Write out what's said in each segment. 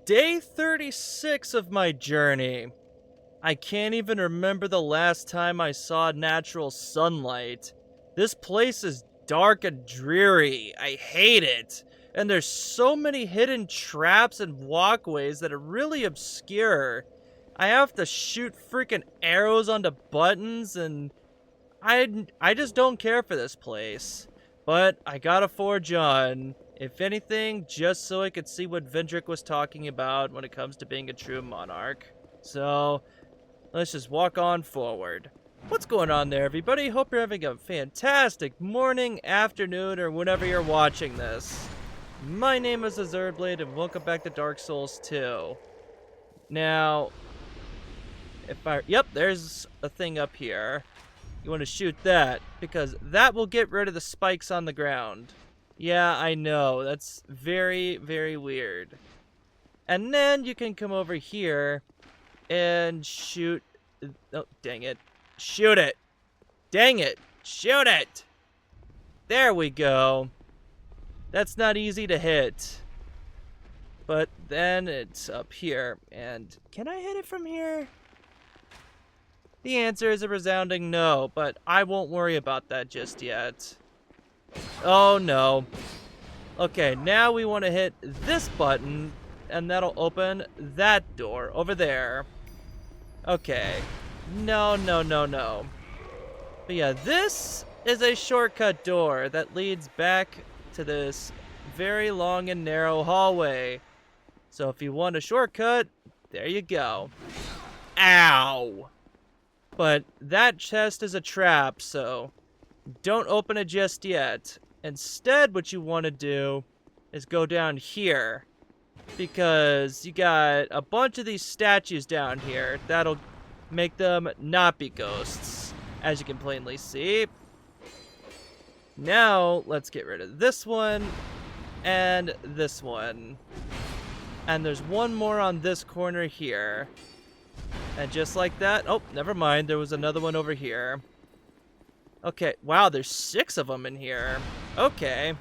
Day 36 of my journey. I can't even remember the last time I saw natural sunlight. This place is dark and dreary. I hate it. And there's so many hidden traps and walkways that are really obscure. I have to shoot freaking arrows onto buttons and I just don't care for this place. But I gotta forge on. If anything, just so I could see what Vendrick was talking about when it comes to being a true monarch. So, let's just walk on forward. What's going on there, everybody? Hope you're having a fantastic morning, afternoon, or whenever you're watching this. My name is Azurblade, and welcome back to Dark Souls 2. Now, Yep, there's a thing up here. You want to shoot that, because that will get rid of the spikes on the ground. Yeah, I know, that's very, very weird. And then you can come over here and shoot... Oh, dang it. Shoot it! Dang it! Shoot it! There we go. That's not easy to hit. But then it's up here, and can I hit it from here? The answer is a resounding no, but I won't worry about that just yet. Oh no. Okay, now we want to hit this button, and that'll open that door over there. Okay. No, no, no, no. But yeah, this is a shortcut door that leads back to this very long and narrow hallway. So if you want a shortcut, there you go. Ow! But that chest is a trap, so don't open it just yet. Instead, what you want to do is go down here, because you got a bunch of these statues down here that'll make them not be ghosts, as you can plainly see. Now, let's get rid of this one and this one. And there's one more on this corner here. And just like that, oh, never mind, there was another one over here. Okay, wow, there's 6 of them in here. Okay.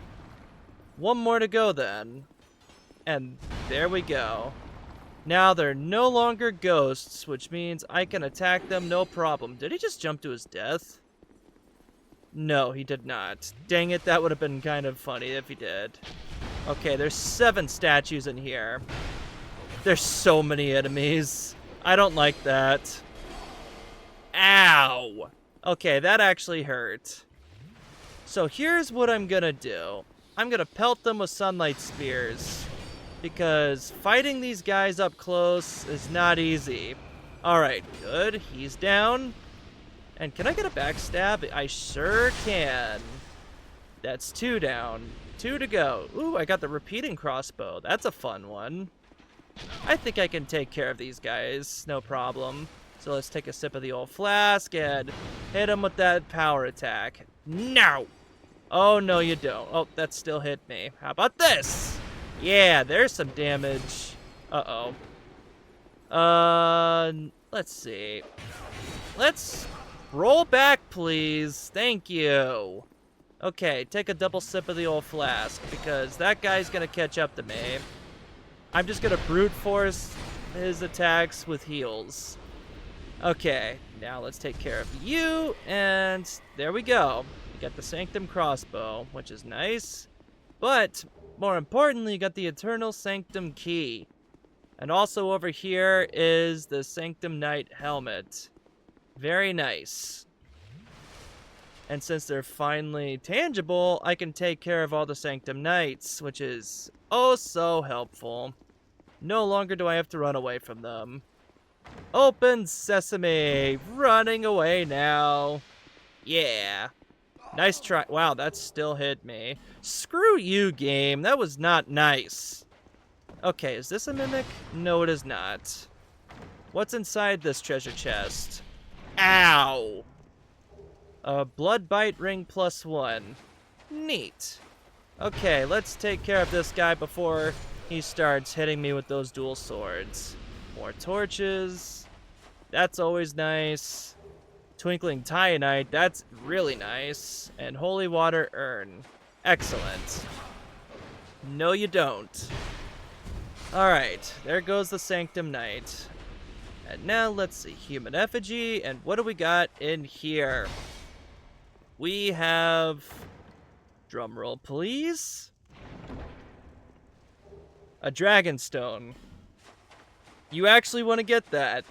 One more to go then. And there we go. Now they're no longer ghosts, which means I can attack them no problem. Did he just jump to his death? No, he did not. Dang it, that would have been kind of funny if he did. Okay, there's 7 statues in here. There's so many enemies. I don't like that. Ow! Okay, that actually hurt. So here's what I'm gonna do. I'm gonna pelt them with sunlight spears, because fighting these guys up close is not easy. Alright, good. He's down. And can I get a backstab? I sure can. That's 2 down. 2 to go. Ooh, I got the repeating crossbow. That's a fun one. I think I can take care of these guys, no problem. So let's take a sip of the old flask and hit him with that power attack. No! Oh, no, you don't. Oh, that still hit me. How about this? Yeah, there's some damage. Uh-oh. Let's see. Let's roll back, please. Thank you. Okay, take a double sip of the old flask, because that guy's gonna catch up to me. I'm just gonna brute force his attacks with heals. Okay, now let's take care of you, and there we go. You got the Sanctum crossbow, which is nice. But, more importantly, you got the Eternal Sanctum key. And also over here is the Sanctum Knight helmet. Very nice. And since they're finally tangible, I can take care of all the Sanctum Knights, which is oh so helpful. No longer do I have to run away from them. Open sesame! Running away now. Yeah. Nice try. Wow, that still hit me. Screw you, game. That was not nice. Okay, is this a mimic? No, it is not. What's inside this treasure chest? Ow! A blood bite ring +1. Neat. Okay, let's take care of this guy before he starts hitting me with those dual swords. More torches. That's always nice. Twinkling Titanite, that's really nice. And Holy Water Urn. Excellent. No, you don't. Alright, there goes the Sanctum Knight. And now let's see, human effigy, and what do we got in here? We have, drumroll please, a Dragonstone. You actually want to get that.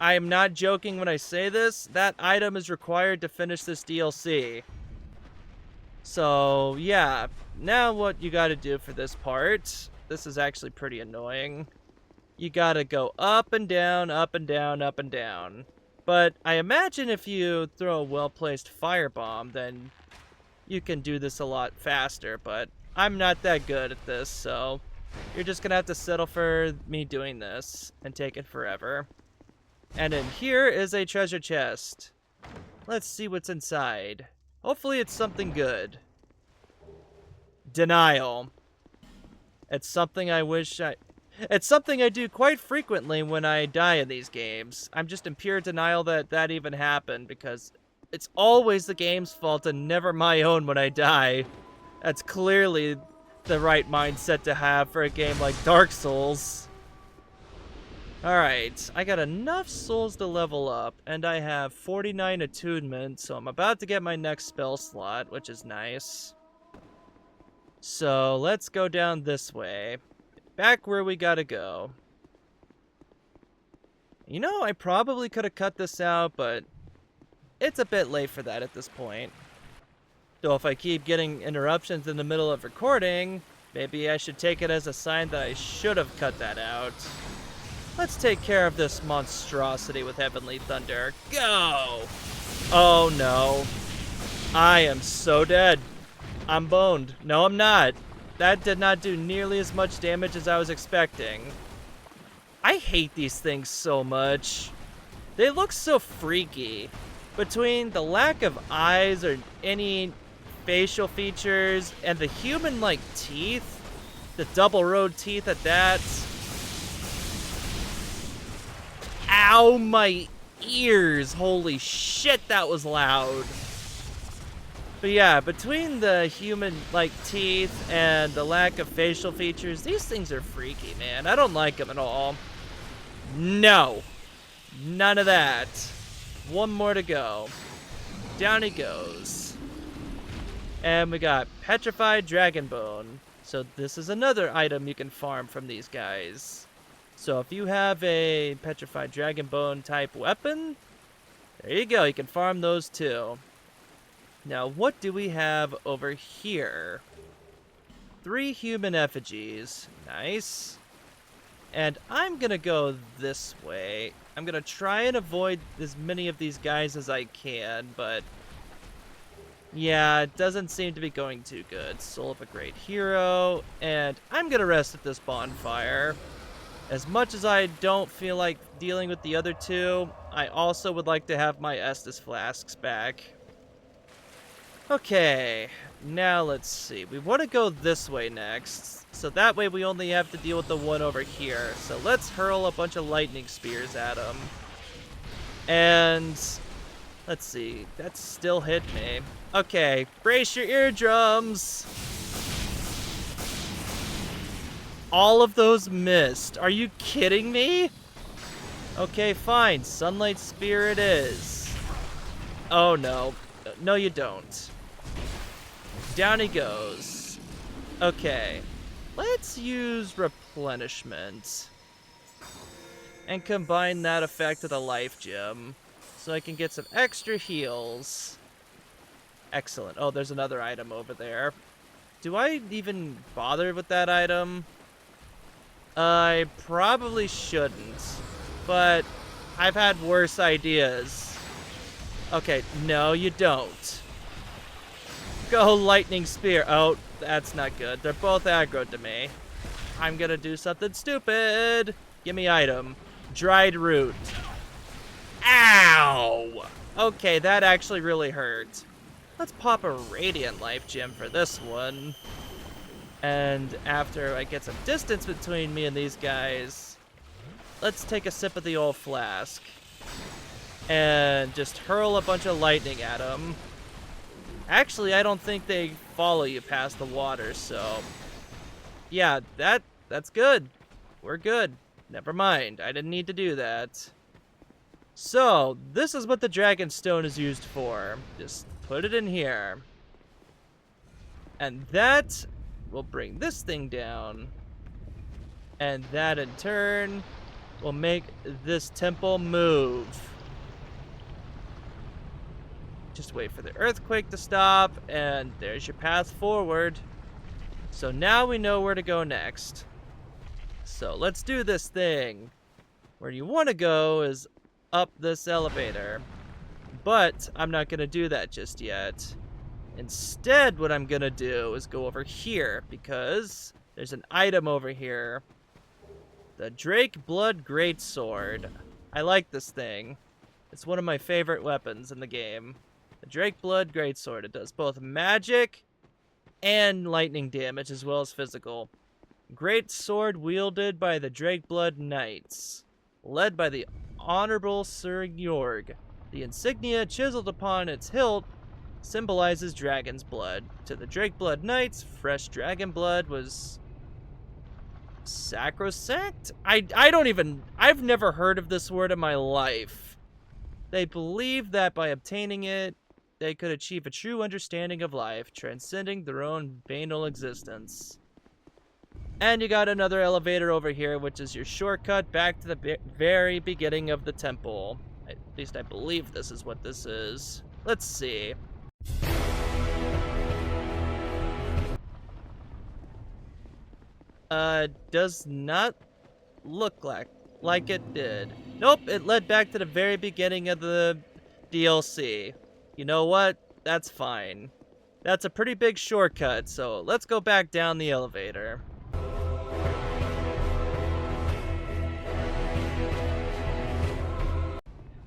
I am not joking when I say this. That item is required to finish this DLC. So, yeah. Now what you gotta do for this part, this is actually pretty annoying. You gotta go up and down, up and down, up and down. But I imagine if you throw a well-placed firebomb, then you can do this a lot faster. But I'm not that good at this, so you're just gonna have to settle for me doing this and take it forever. And in here is a treasure chest. Let's see what's inside. Hopefully it's something good. Denial. It's something It's something I do quite frequently when I die in these games. I'm just in pure denial that that even happened, because it's always the game's fault and never my own when I die. That's clearly the right mindset to have for a game like Dark Souls. Alright, I got enough souls to level up, and I have 49 attunement, so I'm about to get my next spell slot, which is nice. So, let's go down this way. Back where we gotta go. You know, I probably could have cut this out, but it's a bit late for that at this point. So if I keep getting interruptions in the middle of recording, maybe I should take it as a sign that I should have cut that out. Let's take care of this monstrosity with Heavenly Thunder. Go! Oh no. I am so dead. I'm boned. No, I'm not. That did not do nearly as much damage as I was expecting. I hate these things so much. They look so freaky. Between the lack of eyes or any facial features and the human-like teeth, the double-rowed teeth at that. Ow, my ears. Holy shit, that was loud. But yeah, between the human-like teeth and the lack of facial features, these things are freaky, man. I don't like them at all. No. None of that. One more to go. Down he goes. And we got Petrified Dragon Bone. So this is another item you can farm from these guys. So if you have a Petrified Dragon Bone type weapon, there you go. You can farm those too. Now, what do we have over here? 3 human effigies. Nice. And I'm gonna go this way. I'm gonna try and avoid as many of these guys as I can, but yeah, it doesn't seem to be going too good. Soul of a Great Hero, and I'm gonna rest at this bonfire. As much as I don't feel like dealing with the other two, I also would like to have my Estus flasks back. Okay, now let's see. We want to go this way next, so that way we only have to deal with the one over here. So let's hurl a bunch of lightning spears at him. And let's see, that still hit me. Okay, brace your eardrums. All of those missed. Are you kidding me? Okay, fine. Sunlight Spear it is. Oh no. No, you don't. Down he goes. Okay. Let's use Replenishment. And combine that effect with a Life Gem. So I can get some extra heals. Excellent. Oh, there's another item over there. Do I even bother with that item? I probably shouldn't, but I've had worse ideas. Okay, no, you don't. Go Lightning Spear. Oh, that's not good. They're both aggroed to me. I'm gonna do something stupid. Give me item. Dried Root. Ow! Okay, that actually really hurt. Let's pop a Radiant Life Gem for this one. And after I get some distance between me and these guys, let's take a sip of the old flask. And just hurl a bunch of lightning at them. Actually, I don't think they follow you past the water, so yeah, that's good. we're good. Never mind, I didn't need to do that. So, this is what the dragon stone is used for. Just put it in here. And that will bring this thing down. And that in turn will make this temple move. Just wait for the earthquake to stop, and there's your path forward. So now we know where to go next. So let's do this thing. Where you want to go is up this elevator. But I'm not going to do that just yet. Instead, what I'm going to do is go over here, because there's an item over here. The Drake Blood Greatsword. I like this thing. It's one of my favorite weapons in the game. The Drake Blood Greatsword. It does both magic and lightning damage as well as physical. Great sword wielded by the Drake Blood Knights, led by the Honorable Sir Jorg. The insignia chiseled upon its hilt symbolizes dragon's blood. To the Drake Blood Knights, fresh dragon blood was sacrosanct? I've never heard of this word in my life. They believe that by obtaining it, they could achieve a true understanding of life, transcending their own banal existence. And you got another elevator over here, which is your shortcut back to the very beginning of the temple. At least I believe this is what this is. Let's see. Does not look like it did. Nope, it led back to the very beginning of the DLC. You know what? That's fine. That's a pretty big shortcut, so let's go back down the elevator.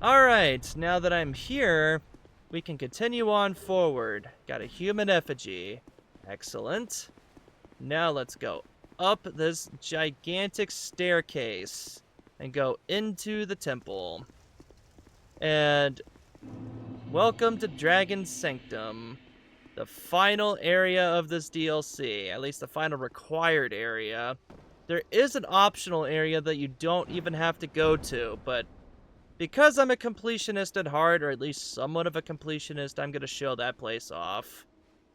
Alright, now that I'm here, we can continue on forward. Got a human effigy. Excellent. Now let's go up this gigantic staircase and go into the temple. And welcome to Dragon's Sanctum, the final area of this DLC, at least the final required area. There is an optional area that you don't even have to go to, but because I'm a completionist at heart, or at least somewhat of a completionist, I'm going to show that place off.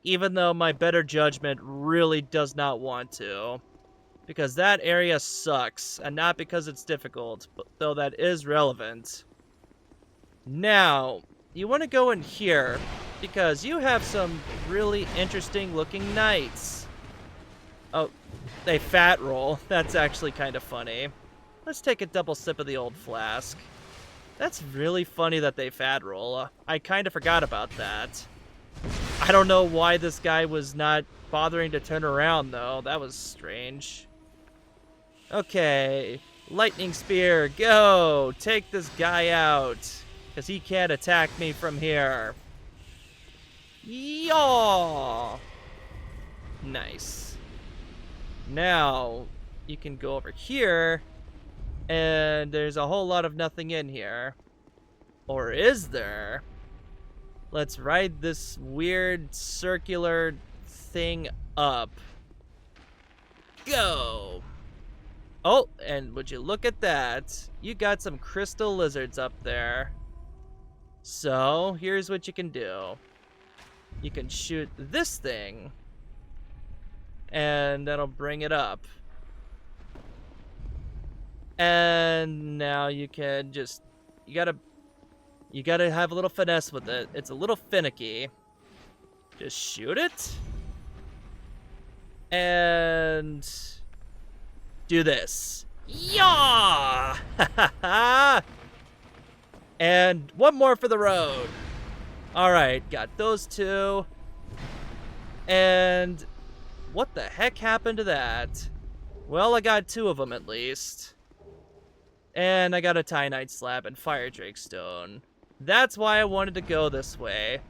Even though my better judgment really does not want to. Because that area sucks, and not because it's difficult, but though that is relevant. Now, you want to go in here, because you have some really interesting looking knights. Oh, they fat roll. That's actually kind of funny. Let's take a double sip of the old flask. That's really funny that they fat roll. I kind of forgot about that. I don't know why this guy was not bothering to turn around, though. That was strange. Okay. Lightning Spear, go! Take this guy out. Because he can't attack me from here. Yaw! Nice. Now, you can go over here. And there's a whole lot of nothing in here. Or is there? Let's ride this weird circular thing up. Go! Oh, and would you look at that? You got some crystal lizards up there. So, here's what you can do. You can shoot this thing. And that'll bring it up. And now you can just, you gotta have a little finesse with it. It's a little finicky. Just shoot it. And do this. Yaw! And one more for the road. Alright, got those two. And what the heck happened to that? Well, I got two of them at least. And I got a Titanite Slab and Fire Drake Stone. That's why I wanted to go this way.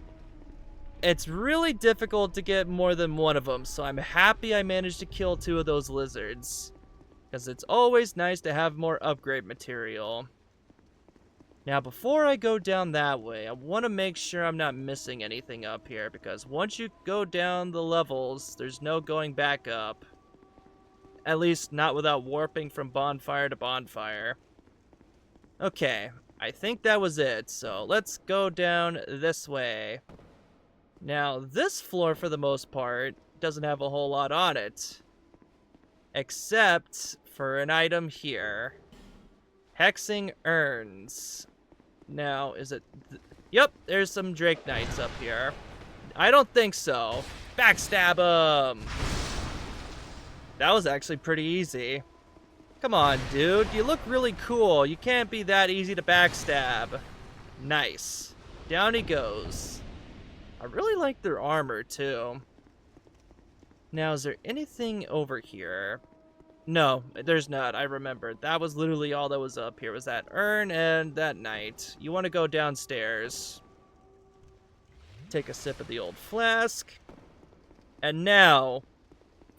It's really difficult to get more than one of them, so I'm happy I managed to kill two of those lizards. Because it's always nice to have more upgrade material. Now, before I go down that way, I want to make sure I'm not missing anything up here, because once you go down the levels, there's no going back up. At least not without warping from bonfire to bonfire. Okay, I think that was it, so let's go down this way. Now, this floor, for the most part, doesn't have a whole lot on it. Except for an item here. Hexing urns. Now, is it... Yep, there's some Drake Knights up here. I don't think so. Backstab them! That was actually pretty easy. Come on, dude. You look really cool. You can't be that easy to backstab. Nice. Down he goes. I really like their armor, too. Now, is there anything over here? No, there's not. I remembered. That was literally all that was up here, was that urn and that knight. You want to go downstairs. Take a sip of the old flask. And now,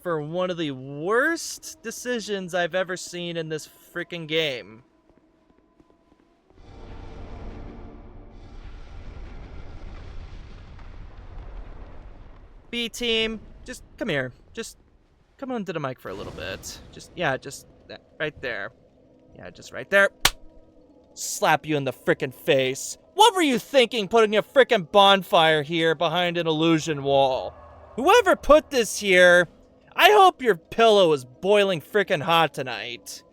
for one of the worst decisions I've ever seen in this freaking game. B-team, just come here. Just come onto the mic for a little bit. Just that, right there. Yeah, just right there. Slap you in the frickin' face. What were you thinking putting a frickin' bonfire here behind an illusion wall? Whoever put this here, I hope your pillow is boiling frickin' hot tonight.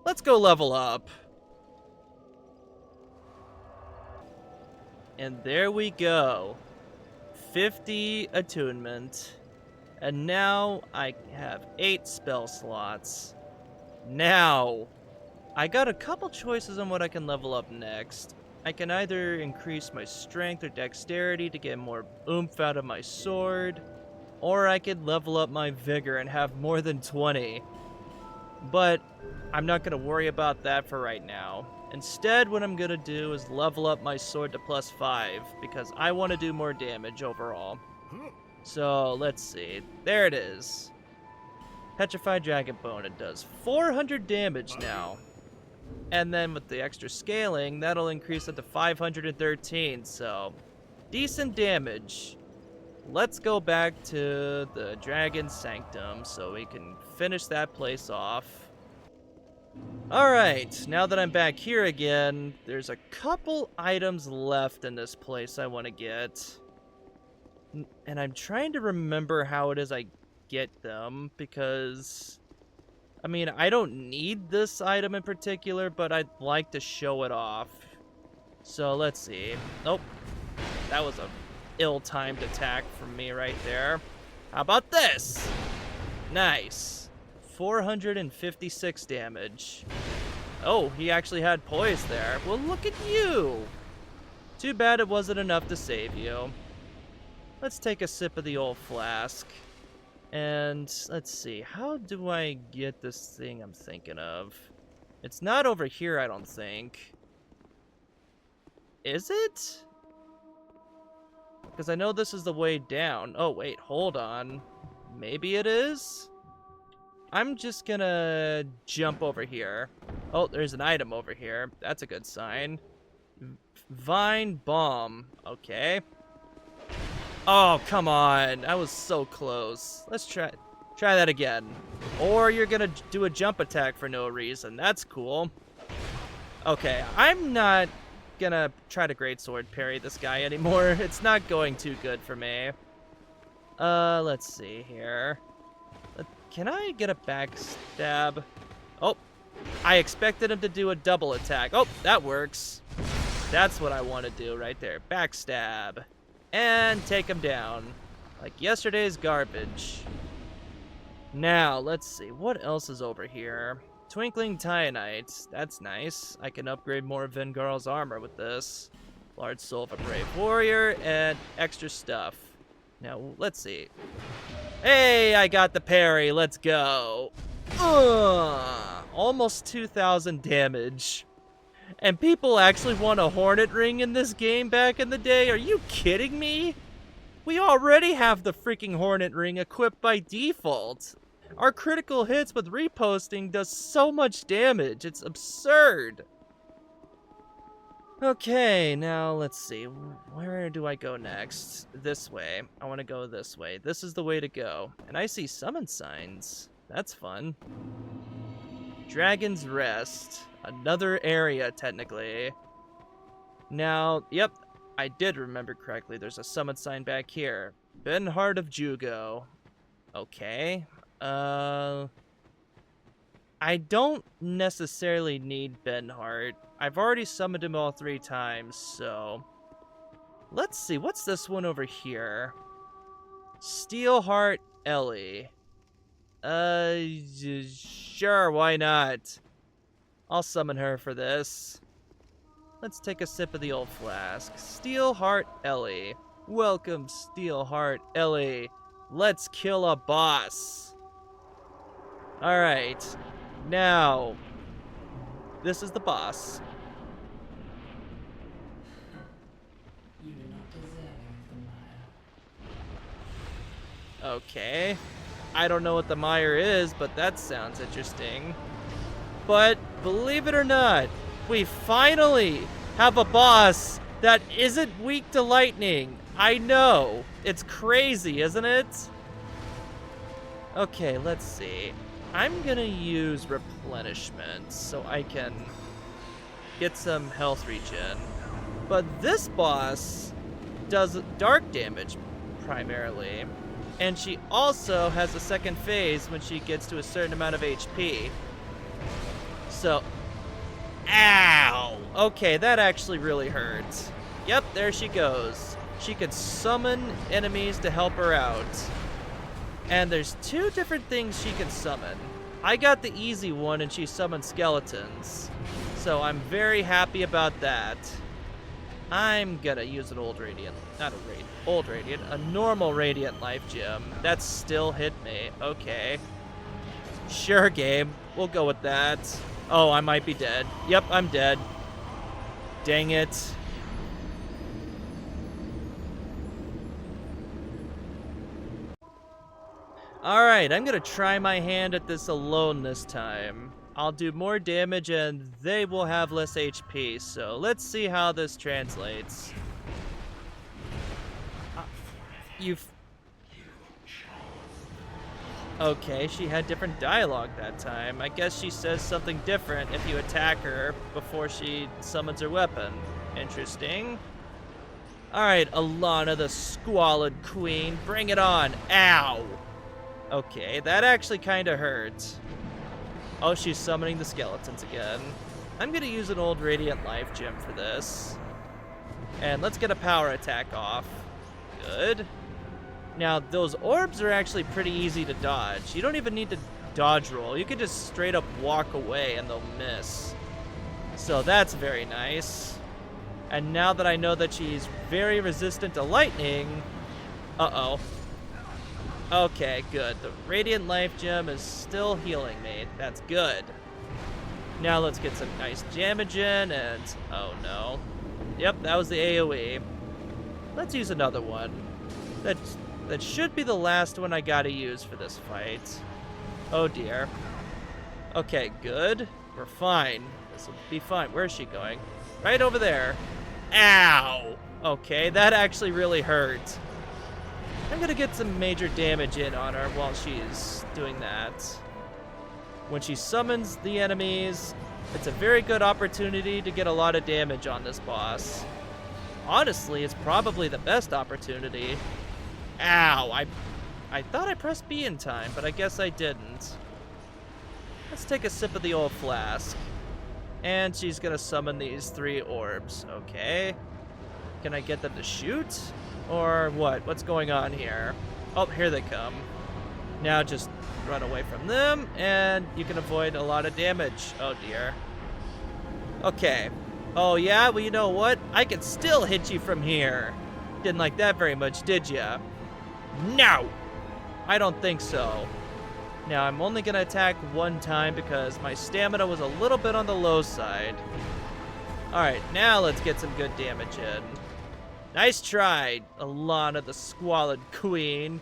Let's go level up. And there we go. 50 attunement. And now I have 8 spell slots. Now, I got a couple choices on what I can level up next. I can either increase my strength or dexterity to get more oomph out of my sword, or I could level up my vigor and have more than 20. But I'm not going to worry about that for right now. Instead, what I'm going to do is level up my sword to +5, because I want to do more damage overall. So, let's see. There it is. Petrified Dragon Bone. It does 400 damage now. And then with the extra scaling, that'll increase it to 513, so decent damage. Let's go back to the Dragon Sanctum so we can finish that place off. Alright, now that I'm back here again, there's a couple items left in this place I want to get. And I'm trying to remember how it is I get them, because I mean, I don't need this item in particular, but I'd like to show it off. So let's see. Nope. That was a ill-timed attack from me right there. How about this? Nice. 456 damage. Oh, he actually had poise there. Well, look at you. Too bad it wasn't enough to save you. Let's take a sip of the old flask. And let's see, how do I get this thing I'm thinking of? It's not over here, I don't think. Is it? Because I know this is the way down. Oh, wait, hold on. Maybe it is? I'm just gonna jump over here. Oh, there's an item over here. That's a good sign. Vine Bomb. Okay. Oh, come on. I was so close. Let's try that again. Or you're gonna do a jump attack for no reason. That's cool. Okay, I'm not gonna try to greatsword parry this guy anymore. It's not going too good for me. Let's see here. Can I get a backstab? Oh, I expected him to do a double attack. Oh, that works. That's what I want to do right there. Backstab. And take him down. Like yesterday's garbage. Now, let's see. What else is over here? Twinkling Tyanite. That's nice. I can upgrade more of Vengarl's armor with this. Large Soul of a Brave Warrior. And extra stuff. Now, let's see. Hey, I got the parry. Let's go. Almost 2,000 damage. And people actually want a Hornet Ring in this game back in the day? Are you kidding me? We already have the freaking Hornet Ring equipped by default. Our critical hits with reposting does so much damage. It's absurd. Okay, now let's see. Where do I go next? This way. I want to go this way. This is the way to go. And I see summon signs. That's fun. Dragon's Rest. Another area, technically. Now, yep, I did remember correctly. There's a summon sign back here. Benhart of Jugo. Okay. I don't necessarily need Benhart. I've already summoned him all 3 times, so... Let's see, what's this one over here? Steelheart Ellie. Sure, why not? I'll summon her for this. Let's take a sip of the old flask. Steelheart Ellie. Welcome, Steelheart Ellie. Let's kill a boss. Alright. Now, this is the boss. You do not deserve the mire. Okay. I don't know what the mire is, but that sounds interesting. But believe it or not, we finally have a boss that isn't weak to lightning. I know. It's crazy, isn't it? Okay, let's see. I'm gonna use replenishment so I can get some health regen. But this boss does dark damage primarily. And she also has a second phase when she gets to a certain amount of HP. So, ow! Okay, that actually really hurts. Yep, there she goes. She could summon enemies to help her out. And there's 2 different things she can summon. I got the easy one and she summoned skeletons. So I'm very happy about that. I'm gonna use an old radiant, a normal radiant life gem. That still hit me, okay. Sure, game, we'll go with that. Oh, I might be dead. Yep, I'm dead. Dang it. Alright, I'm gonna try my hand at this alone this time. I'll do more damage and they will have less HP, so let's see how this translates. Okay, she had different dialogue that time. I guess she says something different if you attack her before she summons her weapon. Interesting. Alright, Elana, the Squalid Queen, bring it on. Ow! Okay, that actually kinda hurt. Oh, she's summoning the skeletons again. I'm gonna use an old Radiant Life Gem for this. And let's get a power attack off. Good. Now, those orbs are actually pretty easy to dodge. You don't even need to dodge roll. You can just straight up walk away and they'll miss. So that's very nice. And now that I know that she's very resistant to lightning... Uh-oh. Okay, good. The Radiant Life Gem is still healing me. That's good. Now let's get some nice damage in and... Oh no. Yep, that was the AoE. Let's use another one. That should be the last one I gotta use for this fight. Oh dear. Okay, good. We're fine. This will be fine. Where is she going? Right over there. Ow! Okay, that actually really hurt. I'm gonna get some major damage in on her while she's doing that. When she summons the enemies, it's a very good opportunity to get a lot of damage on this boss. Honestly, it's probably the best opportunity. Ow! I thought I pressed B in time, but I guess I didn't. Let's take a sip of the old flask. And she's gonna summon these 3 orbs. Okay. Can I get them to shoot? Or what? What's going on here? Oh, here they come. Now just run away from them, and you can avoid a lot of damage. Oh dear. Okay. Oh yeah? Well, you know what? I can still hit you from here. Didn't like that very much, did ya? No! I don't think so. Now, I'm only gonna attack 1 time because my stamina was a little bit on the low side. Alright, now let's get some good damage in. Nice try, Elana, the Squalid Queen.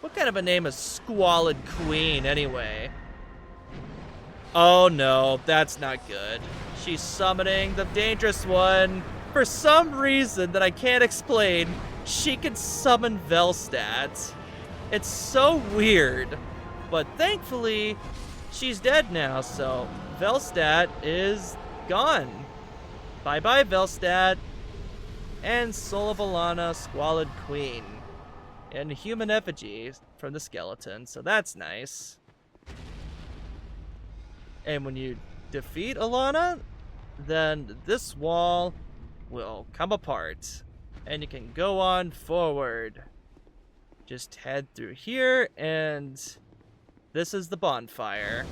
What kind of a name is Squalid Queen, anyway? Oh no, that's not good. She's summoning the dangerous one. For some reason that I can't explain, she can summon Velstadt. It's so weird. But thankfully, she's dead now, so Velstadt is gone. Bye-bye, Velstadt. And Soul of Elana, Squalid Queen. And human effigy from the skeleton, so that's nice. And when you defeat Elana, then this wall will come apart. And you can go on forward. Just head through here, and this is the bonfire.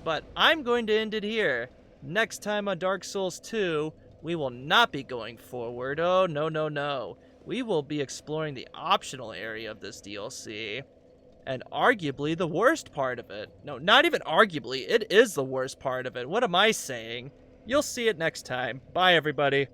But I'm going to end it here. Next time on Dark Souls 2, we will not be going forward. Oh, no, no, no. We will be exploring the optional area of this DLC. And arguably the worst part of it. No, not even arguably. It is the worst part of it. What am I saying? You'll see it next time. Bye, everybody.